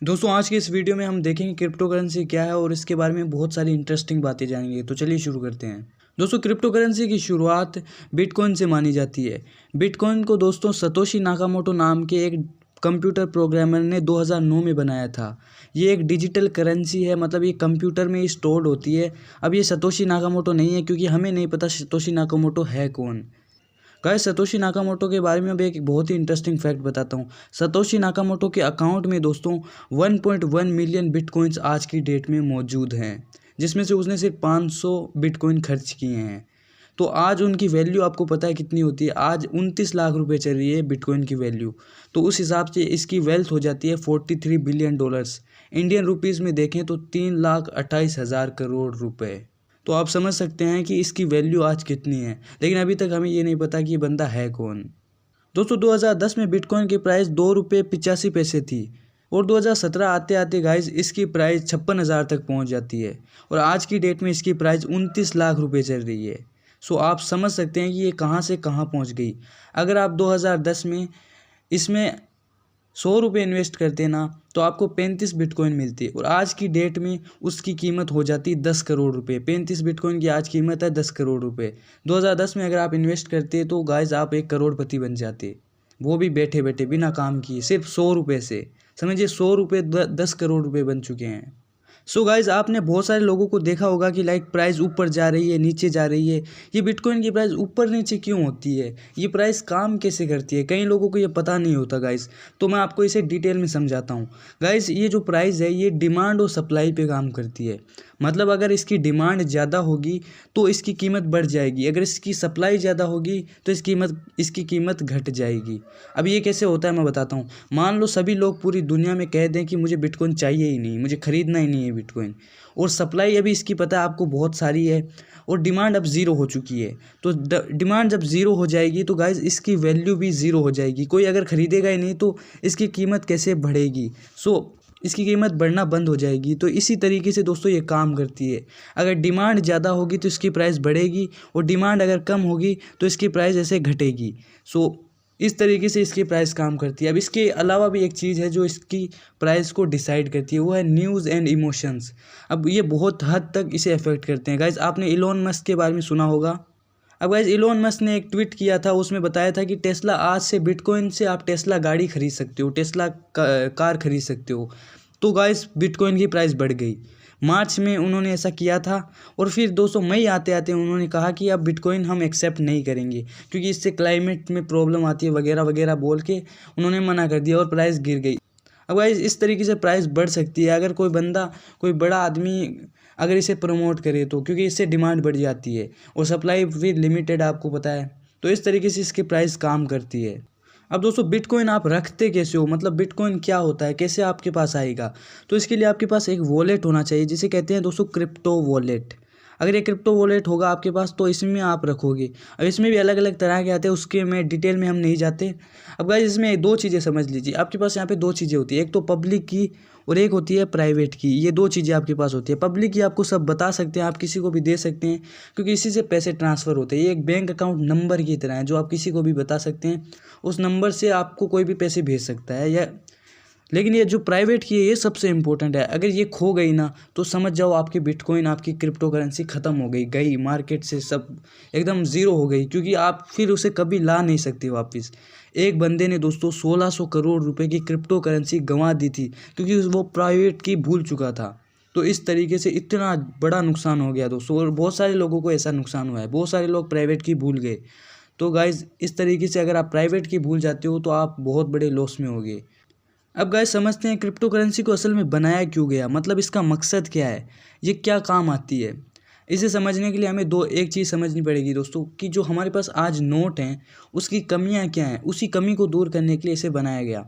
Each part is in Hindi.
दोस्तों आज की इस वीडियो में हम देखेंगे क्रिप्टो करेंसी क्या है और इसके बारे में बहुत सारी इंटरेस्टिंग बातें जानेंगे। तो चलिए शुरू करते हैं। दोस्तों क्रिप्टो करेंसी की शुरुआत बिटकॉइन से मानी जाती है। बिटकॉइन को दोस्तों सतोशी नाकामोटो नाम के एक कंप्यूटर प्रोग्रामर ने 2009 में बनाया था। ये एक डिजिटल करेंसी है, मतलब ये कंप्यूटर में स्टोर्ड होती है। अब ये सतोशी नाकामोटो नहीं है क्योंकि हमें नहीं पता सतोशी नाकामोटो है कौन। गाइस सतोशी नाकामोटो के बारे में अब एक बहुत ही इंटरेस्टिंग फैक्ट बताता हूँ। सतोशी नाकामोटो के अकाउंट में दोस्तों 1.1 मिलियन बिटकॉइंस आज की डेट में मौजूद हैं, जिसमें से उसने सिर्फ 500 बिटकॉइन खर्च किए हैं। तो आज उनकी वैल्यू आपको पता है कितनी होती है? आज 29 लाख रुपए चल रही है बिटकॉइन की वैल्यू। तो उस हिसाब से इसकी वेल्थ हो जाती है 43 बिलियन डॉलर्स। इंडियन रुपीज़ में देखें तो 3,28,000 करोड़ रुपए। तो आप समझ सकते हैं कि इसकी वैल्यू आज कितनी है, लेकिन अभी तक हमें ये नहीं पता कि ये बंदा है कौन। दोस्तों 2010 में बिटकॉइन की प्राइस 2 रुपये 85 पैसे थी और 2017 आते आते गाइज इसकी प्राइस 56,000 तक पहुंच जाती है और आज की डेट में इसकी प्राइस 29 लाख रुपए चल रही है। सो आप समझ सकते हैं कि ये कहां से कहां पहुंच गई। अगर आप 2010 में इसमें 100 रुपये इन्वेस्ट करते ना तो आपको 35 बिटकॉइन मिलती है और आज की डेट में उसकी कीमत हो जाती 10 करोड़ रुपए। 35 बिटकॉइन की आज कीमत है 10 करोड़ रुपए। 2010 में अगर आप इन्वेस्ट करते तो गाइज आप एक करोड़पति बन जाते, वो भी बैठे बैठे बिना काम किए, सिर्फ 100 रुपये से। समझिए 100 रुपये 10 करोड़ रुपए बन चुके हैं। सो गाइज आपने बहुत सारे लोगों को देखा होगा कि लाइक प्राइस ऊपर जा रही है, नीचे जा रही है। ये बिटकॉइन की प्राइस ऊपर नीचे क्यों होती है? ये प्राइस काम कैसे करती है? कई लोगों को ये पता नहीं होता गाइज। तो मैं आपको इसे डिटेल में समझाता हूँ। गाइज ये जो प्राइस है ये डिमांड और सप्लाई पे काम करती है। मतलब अगर इसकी डिमांड ज़्यादा होगी तो इसकी कीमत बढ़ जाएगी, अगर इसकी सप्लाई ज़्यादा होगी तो इसकी कीमत घट जाएगी। अब ये कैसे होता है मैं बताता हूँ। मान लो सभी लोग पूरी दुनिया में कह दें कि मुझे बिटकॉइन चाहिए ही नहीं, मुझे ख़रीदना ही नहीं है बिटकॉइन, और सप्लाई अभी इसकी पता है आपको बहुत सारी है और डिमांड अब ज़ीरो हो चुकी है। तो डिमांड जब ज़ीरो हो जाएगी तो गाइज़ इसकी वैल्यू भी ज़ीरो हो जाएगी। कोई अगर ख़रीदेगा ही नहीं तो इसकी कीमत कैसे बढ़ेगी? सो इसकी कीमत बढ़ना बंद हो जाएगी। तो इसी तरीके से दोस्तों ये काम करती है। अगर डिमांड ज़्यादा होगी तो इसकी प्राइस बढ़ेगी और डिमांड अगर कम होगी तो इसकी प्राइस ऐसे घटेगी। सो इस तरीके से इसकी प्राइस काम करती है। अब इसके अलावा भी एक चीज़ है जो इसकी प्राइस को डिसाइड करती है, वो है न्यूज़ एंड इमोशंस। अब ये बहुत हद तक इसे अफेक्ट करते हैं। गाइज आपने इलोन मस्क के बारे में सुना होगा। अब गाइज इलोन मस्क ने एक ट्वीट किया था, उसमें बताया था कि टेस्ला आज से बिटकॉइन से आप टेस्ला गाड़ी खरीद सकते हो, टेस्ला कार खरीद सकते हो। तो गाइज बिटकॉइन की प्राइस बढ़ गई। मार्च में उन्होंने ऐसा किया था और फिर 200 मई आते आते उन्होंने कहा कि अब बिटकॉइन हम एक्सेप्ट नहीं करेंगे क्योंकि इससे क्लाइमेट में प्रॉब्लम आती है वगैरह वगैरह बोल के उन्होंने मना कर दिया और प्राइस गिर गई। अब गाइज इस तरीके से प्राइस बढ़ सकती है अगर कोई बंदा, कोई बड़ा आदमी अगर इसे प्रमोट करे तो, क्योंकि इससे डिमांड बढ़ जाती है और सप्लाई फिर लिमिटेड आपको पता है। तो इस तरीके से इसकी प्राइस काम करती है। अब दोस्तों बिटकॉइन आप रखते कैसे हो, मतलब बिटकॉइन क्या होता है, कैसे आपके पास आएगा? तो इसके लिए आपके पास एक वॉलेट होना चाहिए जिसे कहते हैं दोस्तों क्रिप्टो वॉलेट। अगर ये क्रिप्टो वॉलेट होगा आपके पास तो इसमें आप रखोगे। अब इसमें भी अलग अलग तरह के आते हैं, उसके में डिटेल में हम नहीं जाते। अब गाइस इसमें दो चीज़ें समझ लीजिए, आपके पास यहाँ पे दो चीज़ें होती है, एक तो पब्लिक की और एक होती है प्राइवेट की। ये दो चीज़ें आपके पास होती है। पब्लिक की आपको सब बता सकते हैं, आप किसी को भी दे सकते हैं क्योंकि इसी से पैसे ट्रांसफ़र होते हैं। ये एक बैंक अकाउंट नंबर की तरह है जो आप किसी को भी बता सकते हैं, उस नंबर से आपको कोई भी पैसे भेज सकता है। या लेकिन ये जो प्राइवेट की है ये सबसे इम्पोर्टेंट है। अगर ये खो गई ना तो समझ जाओ आपकी बिटकॉइन, आपकी क्रिप्टो करेंसी ख़त्म हो गई, गई मार्केट से सब एकदम ज़ीरो हो गई, क्योंकि आप फिर उसे कभी ला नहीं सकते वापस। एक बंदे ने दोस्तों 1600 करोड़ रुपए की क्रिप्टो करेंसी गंवा दी थी क्योंकि वो प्राइवेट की भूल चुका था। तो इस तरीके से इतना बड़ा नुकसान हो गया दोस्तों, और बहुत सारे लोगों को ऐसा नुकसान हुआ है, बहुत सारे लोग प्राइवेट की भूल गए। तो गाइज़ इस तरीके से अगर आप प्राइवेट की भूल जाते हो तो आप बहुत बड़े लॉस में होगे। अब गाइस समझते हैं क्रिप्टो करेंसी को असल में बनाया क्यों गया, मतलब इसका मकसद क्या है, ये क्या काम आती है। इसे समझने के लिए हमें एक चीज़ समझनी पड़ेगी दोस्तों कि जो हमारे पास आज नोट हैं उसकी कमियां क्या हैं। उसी कमी को दूर करने के लिए इसे बनाया गया।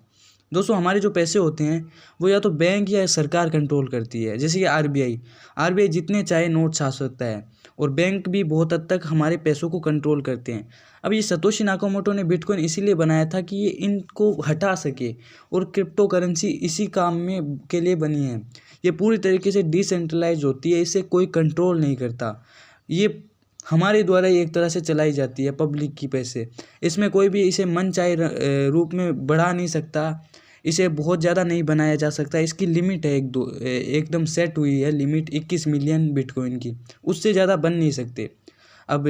दोस्तों हमारे जो पैसे होते हैं वो या तो बैंक या सरकार कंट्रोल करती है, जैसे कि आरबीआई जितने चाहे नोट छाप सकता है और बैंक भी बहुत हद तक हमारे पैसों को कंट्रोल करते हैं। अब ये सतोशी नाकामोटो ने बिटकॉइन इसीलिए बनाया था कि ये इनको हटा सके और क्रिप्टो करेंसी इसी काम में के लिए बनी है। ये पूरी तरीके से डिसेंट्रलाइज होती है, इसे कोई कंट्रोल नहीं करता। ये हमारे द्वारा ही एक तरह से चलाई जाती है, पब्लिक की पैसे। इसमें कोई भी इसे मन चाहे रूप में बढ़ा नहीं सकता इसे बहुत ज़्यादा नहीं बनाया जा सकता। इसकी लिमिट है एकदम सेट हुई है लिमिट 21 मिलियन बिटकॉइन की, उससे ज़्यादा बन नहीं सकते। अब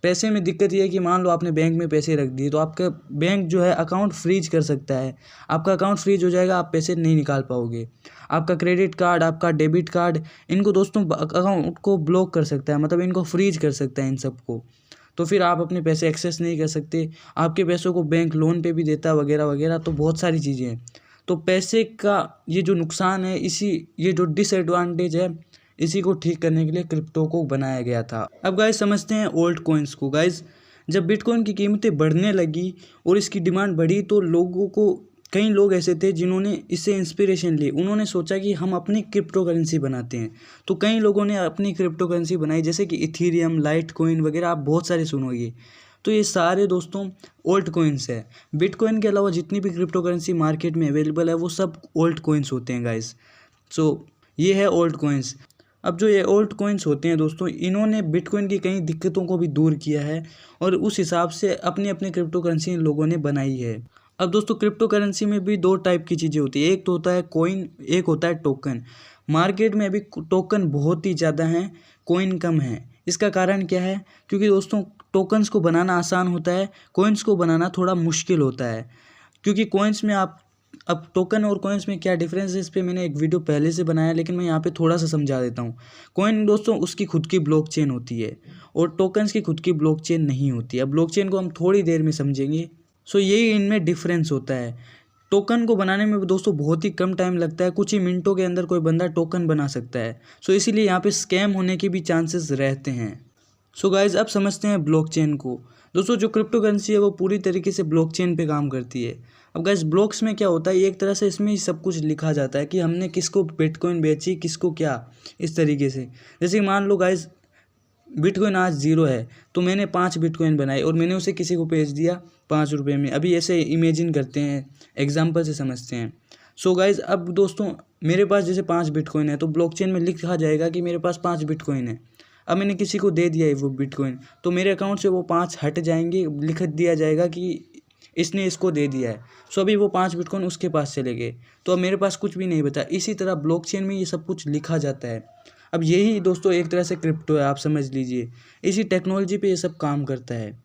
पैसे में दिक्कत ये है कि मान लो आपने बैंक में पैसे रख दिए तो आपका बैंक जो है अकाउंट फ्रीज कर सकता है। आपका अकाउंट फ्रीज हो जाएगा, आप पैसे नहीं निकाल पाओगे। आपका क्रेडिट कार्ड, आपका डेबिट कार्ड, इनको दोस्तों अकाउंट को ब्लॉक कर सकता है, मतलब इनको फ्रीज कर सकता है इन सबको। तो फिर आप अपने पैसे एक्सेस नहीं कर सकते। आपके पैसों को बैंक लोन पे भी देता है वगैरह वगैरह, तो बहुत सारी चीज़ें हैं। तो पैसे का ये जो नुकसान है, ये जो डिसएडवांटेज है, इसी को ठीक करने के लिए क्रिप्टो को बनाया गया था। अब गाइस समझते हैं ओल्ड कॉइन्स को। गाइस जब बिटकॉइन की कीमतें बढ़ने लगी और इसकी डिमांड बढ़ी तो कई लोग ऐसे थे जिन्होंने इससे इंस्पिरेशन ली। उन्होंने सोचा कि हम अपनी क्रिप्टो करेंसी बनाते हैं। तो कई लोगों ने अपनी क्रिप्टो करेंसी बनाई, जैसे कि इथीरियम, लाइट कॉइन वगैरह, आप बहुत सारे सुनोगे। तो ये सारे दोस्तों ओल्ड कॉइन्स है। बिटकॉइन के अलावा जितनी भी क्रिप्टो करेंसी मार्केट में अवेलेबल है वो सब ओल्ड कॉइन्स होते हैं गाइस। सो ये है ओल्ड कॉइन्स। अब जो ये ओल्ड कॉइन्स होते हैं दोस्तों, इन्होंने बिटकॉइन की कई दिक्कतों को भी दूर किया है और उस हिसाब से अपनी अपनी क्रिप्टो करेंसी इन लोगों ने बनाई है। अब दोस्तों क्रिप्टो करेंसी में भी दो टाइप की चीज़ें होती है, एक तो होता है कॉइन, एक होता है टोकन। मार्केट में अभी टोकन बहुत ही ज़्यादा हैं, कॉइन कम है। इसका कारण क्या है? क्योंकि दोस्तों टोकन्स को बनाना आसान होता है, कॉइन्स को बनाना थोड़ा मुश्किल होता है। क्योंकि कॉइन्स में अब टोकन और कॉइन्स में क्या डिफरेंस है, इस पर मैंने एक वीडियो पहले से बनाया, लेकिन मैं यहाँ पे थोड़ा सा समझा देता हूँ। कॉइन दोस्तों उसकी खुद की ब्लॉकचेन होती है और टोकन्स की खुद की ब्लॉकचेन नहीं होती है। अब ब्लॉकचेन को हम थोड़ी देर में समझेंगे। सो यही इनमें डिफरेंस होता है। टोकन को बनाने में दोस्तों बहुत ही कम टाइम लगता है, कुछ ही मिनटों के अंदर कोई बंदा टोकन बना सकता है। सो इसीलिए यहाँ पे स्कैम होने के भी चांसेस रहते हैं। सो गाइज अब समझते हैं ब्लॉकचेन को। दोस्तों जो क्रिप्टो करेंसी है वो पूरी तरीके से ब्लॉकचेन पे काम करती है। अब गाइज ब्लॉक्स में क्या होता है, एक तरह से इसमें ही सब कुछ लिखा जाता है कि हमने किसको बिटकॉइन बेची, किसको क्या, इस तरीके से। जैसे कि मान लो गाइज बिटकॉइन आज 0 है तो मैंने 5 बिटकॉइन बनाए और मैंने उसे किसी को बेच दिया 5 रुपये में। अभी ऐसे इमेजिन करते हैं, एग्जाम्पल से समझते हैं। सो गाइज अब दोस्तों मेरे पास जैसे 5 बिटकॉइन है तो ब्लॉकचेन में लिखा जाएगा कि मेरे पास 5 बिटकॉइन है। अब मैंने किसी को दे दिया है वो बिटकॉइन, तो मेरे अकाउंट से वो 5 हट जाएंगे, लिख दिया जाएगा कि इसने इसको दे दिया है। सो अभी वो 5 बिटकॉइन उसके पास चले गए, तो अब मेरे पास कुछ भी नहीं बचा। इसी तरह ब्लॉकचेन में ये सब कुछ लिखा जाता है। अब यही दोस्तों एक तरह से क्रिप्टो है, आप समझ लीजिए। इसी टेक्नोलॉजी पे ये सब काम करता है।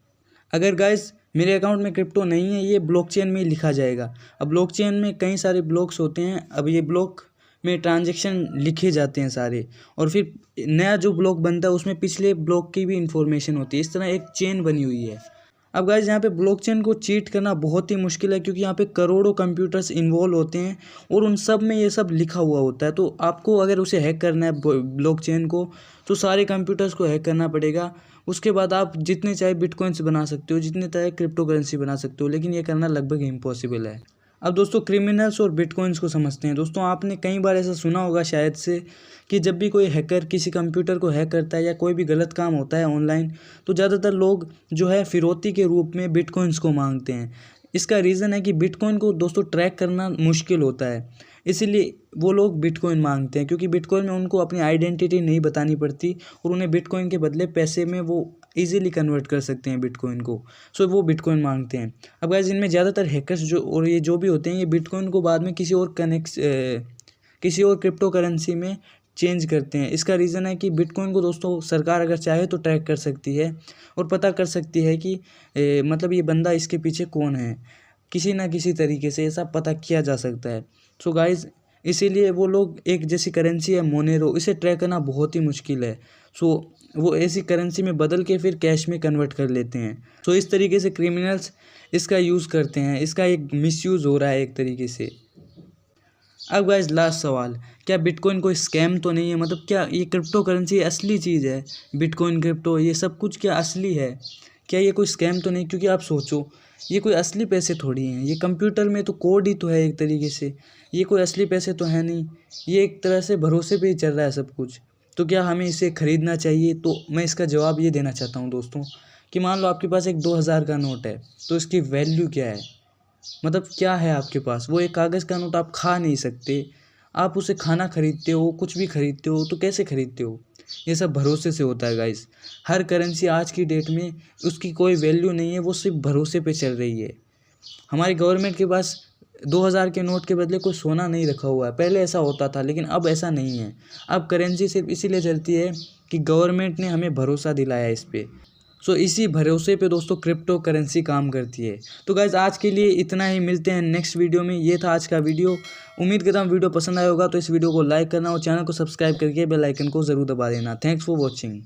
अगर गाइस मेरे अकाउंट में क्रिप्टो नहीं है, ये ब्लॉकचेन में ही लिखा जाएगा। अब ब्लॉकचेन में कई सारे ब्लॉक्स होते हैं। अब ये ब्लॉक में ट्रांजैक्शन लिखे जाते हैं सारे, और फिर नया जो ब्लॉक बनता है उसमें पिछले ब्लॉक की भी इंफॉर्मेशन होती है। इस तरह एक चेन बनी हुई है। अब गाइज यहाँ पे ब्लॉकचेन को चीट करना बहुत ही मुश्किल है, क्योंकि यहाँ पे करोड़ों कंप्यूटर्स इन्वॉल्व होते हैं और उन सब में ये सब लिखा हुआ होता है। तो आपको अगर उसे हैक करना है ब्लॉकचेन को, तो सारे कंप्यूटर्स को हैक करना पड़ेगा। उसके बाद आप जितने चाहे बिटकॉइंस बना सकते हो, जितने चाहे क्रिप्टो करेंसी बना सकते हो, लेकिन ये करना लगभग इम्पॉसिबल है। अब दोस्तों क्रिमिनल्स और बिटकॉइंस को समझते हैं। दोस्तों आपने कई बार ऐसा सुना होगा शायद से कि जब भी कोई हैकर किसी कंप्यूटर को हैक करता है या कोई भी गलत काम होता है ऑनलाइन, तो ज़्यादातर लोग जो है फिरौती के रूप में बिटकॉइंस को मांगते हैं। इसका रीज़न है कि बिटकॉइन को दोस्तों ट्रैक करना मुश्किल होता है, इसीलिए वो लोग बिटकॉइन मांगते हैं। क्योंकि बिटकॉइन में उनको अपनी आइडेंटिटी नहीं बतानी पड़ती और उन्हें बिटकॉइन के बदले पैसे में वो इजीली कन्वर्ट कर सकते हैं बिटकॉइन को। सो वो बिटकॉइन मांगते हैं। अब गाइस इनमें ज़्यादातर हैकर्स ये जो भी होते हैं, ये बिटकॉइन को बाद में किसी और क्रिप्टो करेंसी में चेंज करते हैं। इसका रीज़न है कि बिटकॉइन को दोस्तों सरकार अगर चाहे तो ट्रैक कर सकती है और पता कर सकती है कि मतलब ये बंदा इसके पीछे कौन है। किसी ना किसी तरीके से ऐसा पता किया जा सकता है। सो गाइज इसीलिए वो लोग, एक जैसी करेंसी है मोनेरो, इसे ट्रैक करना बहुत ही मुश्किल है। सो वो ऐसी करेंसी में बदल के फिर कैश में कन्वर्ट कर लेते हैं। सो इस तरीके से क्रिमिनल्स इसका यूज़ करते हैं। इसका एक मिसयूज़ हो रहा है एक तरीके से। अब गाइस लास्ट सवाल, क्या बिटकॉइन कोई स्कैम तो नहीं है? मतलब क्या ये क्रिप्टो करेंसी असली चीज़ है? बिटकॉइन, क्रिप्टो, ये सब कुछ क्या असली है? क्या ये कोई स्कैम तो नहीं? क्योंकि आप सोचो, ये कोई असली पैसे थोड़ी हैं। ये कंप्यूटर में तो कोड ही तो है एक तरीके से। ये कोई असली पैसे तो है नहीं। ये एक तरह से भरोसे पे ही चल रहा है सब कुछ। तो क्या हमें इसे ख़रीदना चाहिए? तो मैं इसका जवाब ये देना चाहता हूँ दोस्तों कि मान लो आपके पास एक 2000 का नोट है, तो इसकी वैल्यू क्या है? मतलब क्या है आपके पास? वो एक कागज़ का नोट आप खा नहीं सकते। आप उसे खाना खरीदते हो, कुछ भी खरीदते हो, तो कैसे खरीदते हो? ये सब भरोसे से होता है गाइस। हर करेंसी आज की डेट में उसकी कोई वैल्यू नहीं है, वो सिर्फ भरोसे पे चल रही है। हमारी गवर्नमेंट के पास 2000 के नोट के बदले कोई सोना नहीं रखा हुआ है। पहले ऐसा होता था, लेकिन अब ऐसा नहीं है। अब करेंसी सिर्फ इसीलिए चलती है कि गवर्नमेंट ने हमें भरोसा दिलाया इस पे। सो इसी भरोसे पे दोस्तों क्रिप्टो करेंसी काम करती है। तो गाइज आज के लिए इतना ही, मिलते हैं नेक्स्ट वीडियो में। ये था आज का वीडियो। उम्मीद करता हूँ वीडियो पसंद आया होगा, तो इस वीडियो को लाइक करना और चैनल को सब्सक्राइब करके बेल आइकन को ज़रूर दबा देना। Thanks for watching.